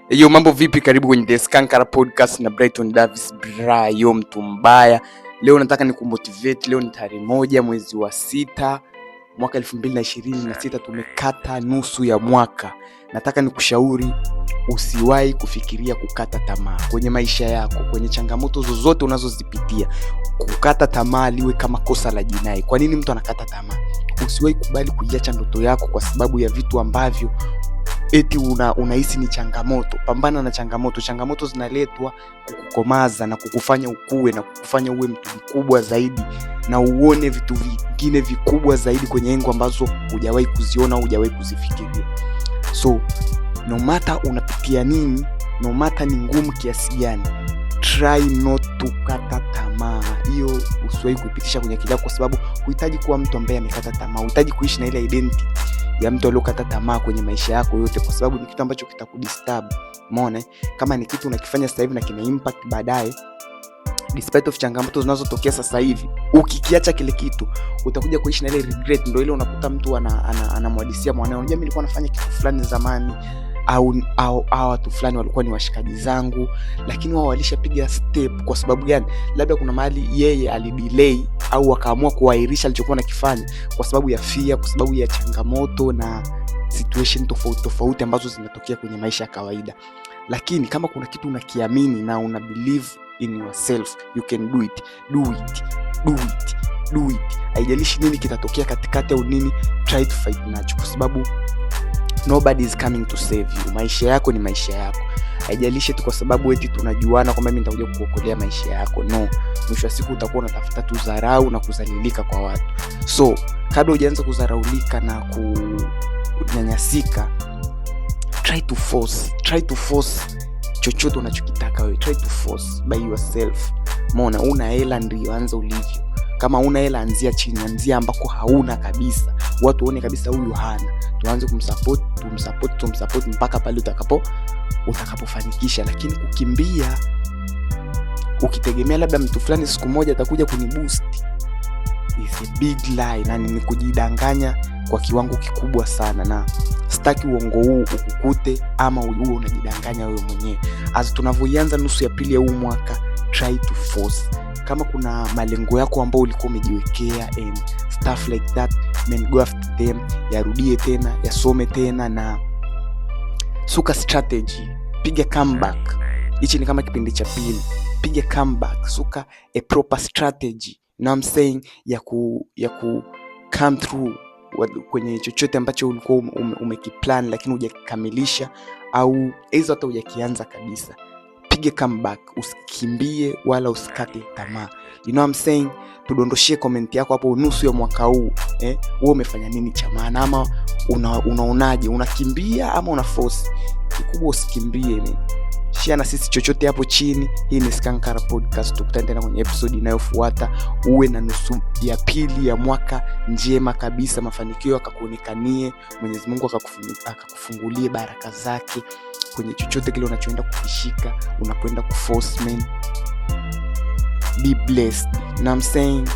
Yo, mambo vipi? Karibu kwenye The Skankara Podcast na Brighton Davis Brayo, mtu mbaya. Leo nataka nikumotivate. Leo ni tarehe 1 mwezi wa 6 mwaka 2026. Tumekata nusu ya mwaka. Nataka nikushauri usiwahi kufikiria kukata tamaa kwenye maisha yako, kwenye changamoto zozote unazozipitia. Kukata tamaa liwe kama kosa la jinai. Kwa nini mtu anakata tamaa? Usiwahi kubali kuiacha ndoto yako kwa sababu ya vitu ambavyo eti unahisi ni changamoto. Pambana na changamoto. Changamoto zinaletwa kukukomaza na kukufanya ukue na kukufanya uwe mtu mkubwa zaidi na uone vitu vingine vikubwa zaidi kwenye engo ambazo hujawahi kuziona au hujawahi kuzifikiria. So no matter unapitia nini, no matter ni ngumu kiasi gani, try not to kata tamaa. Hiyo usiwahi kuipitisha kwenye akili yako, kwa sababu huhitaji kuwa mtu ambaye amekata tamaa. Huhitaji kuishi na ile identity ya mtu aliyokata tamaa kwenye maisha yako yote, kwa sababu ni kitu ambacho kitakudisturb. Umeona? Kama ni kitu unakifanya sasa hivi na kina impact baadaye, despite of changamoto zinazotokea sasa hivi, ukikiacha kile kitu utakuja kuishi na ile regret. Ndio ile unakuta mtu anamwadisia mwanae, unajua mimi nilikuwa nafanya kitu fulani zamani, au watu fulani walikuwa ni washikaji zangu, lakini wao walishapiga step. Kwa sababu gani? Labda kuna mahali yeye alidelay au akaamua kuahirisha alichokuwa nakifanya kwa sababu ya fear, kwa sababu ya changamoto na situation tofauti ambazo zinatokea kwenye maisha ya kawaida. Lakini kama kuna kitu unakiamini na una believe in yourself, you can do it. Do it. Haijalishi nini kitatokea katikati au nini, try to fight nacho, kwa sababu nobody is coming to save you. Maisha yako ni maisha yako. Haijalishi tu kwa sababu eti tunajuana kwamba mimi nitakuja kukuokolea maisha yako. No. Mwisho wa siku utakuwa unatafuta tu dharau na kuzalilika kwa watu. So, kabla hujaanza kudharaulika na kunyanyasika, try to force chochote unachokitaka wewe. Try to force by yourself. Umeona, una hela ndio anza ulivyo. Kama una hela anzia chini, anzia ambako hauna kabisa. Watu waone kabisa huyu hana. Tuanze tumsupport mpaka pale utakapofanikisha. Lakini kukimbia ukitegemea labda mtu fulani siku moja atakuja kuniboost is a big lie, na ni kujidanganya kwa kiwango kikubwa sana, na sitaki uongo huu ukukute ama uwe unajidanganya wewe mwenyewe. As tunavyoanza nusu ya pili ya huu mwaka, try to force. Kama kuna malengo yako ambayo ulikuwa umejiwekea and stuff like that, man, go after them. Yarudie tena, yasome tena na suka strategy. Piga comeback. Hichi ni kama kipindi cha pili. Piga comeback, suka a proper strategy. You know what I'm saying? Ya ku come through kwenye chochote ambacho ulikuwa umekiplan lakini hujakamilisha, au hizo hata hujakianza kabisa. Piga comeback, usikimbie wala usikate tamaa. You know what I'm saying? Tudondoshie comment yako hapo nusu ya mwaka huu. Wewe umefanya nini cha maana, ama unaonaje? Unakimbia ama una force? Kikubwa usikimbie. Share na sisi chochote hapo chini. Hii ni Skankara Podcast. Tukutane tena kwenye episode inayofuata. Uwe na nusu ya pili ya mwaka njema kabisa. Mafanikio akakuonekanie, Mwenyezi Mungu akakufungulie baraka zake kwenye chochote kile unachoenda kukishika, unapoenda kuforce, man. Be blessed. You know what I'm saying?